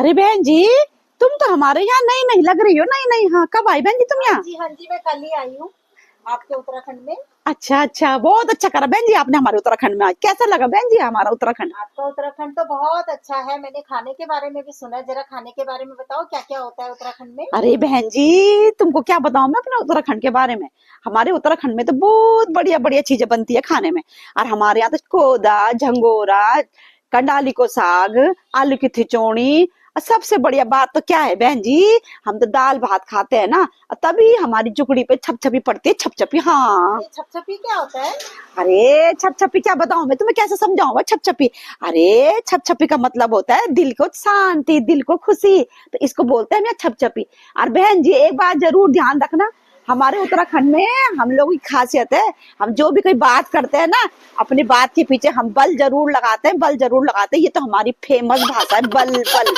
अरे बहन जी, तुम तो हमारे यहाँ नई नहीं लग रही हो। नई नई, हाँ, कब आई बहन जी तुम हाँ यहाँ? जी, हाँ जी, मैं कल ही आई हूँ आपके उत्तराखंड में। अच्छा अच्छा, बहुत अच्छा करा बहन जी आपने हमारे उत्तराखंड में। आज कैसा लगा बहन जी हमारा उत्तराखंड? आपका उत्तराखंड तो बहुत अच्छा है। मैंने खाने के बारे में भी सुना है। जरा खाने के बारे में बताओ, क्या क्या होता है उत्तराखंड में। अरे बहन जी, तुमको क्या बताऊं मैं अपने उत्तराखंड के बारे में। हमारे उत्तराखंड में तो बहुत बढ़िया बढ़िया चीजें बनती है खाने में। और हमारे यहाँ तो कोदा, झंगोरा, कंडाली को साग, आलू की खिचौड़ी। और सबसे बढ़िया बात तो क्या है बहन जी, हम तो दाल भात खाते हैं ना, और तभी हमारी जुगड़ी पे छपछपी पड़ती है, छपछपी। हाँ। ये छपछपी क्या होता है। अरे छपछपी क्या बताऊं मैं तुम्हें, कैसे समझाऊं छपछपी। अरे छपछपी का मतलब होता है दिल को शांति, दिल को खुशी। तो इसको बोलते हैं मैं छपछपी। और बहन जी एक बात जरूर ध्यान रखना, हमारे उत्तराखंड में हम लोगों की खासियत है, हम जो भी कोई बात करते हैं ना, अपनी बात के पीछे हम बल जरूर लगाते हैं, बल जरूर लगाते हैं। ये तो हमारी फेमस भाषा है, बल बल।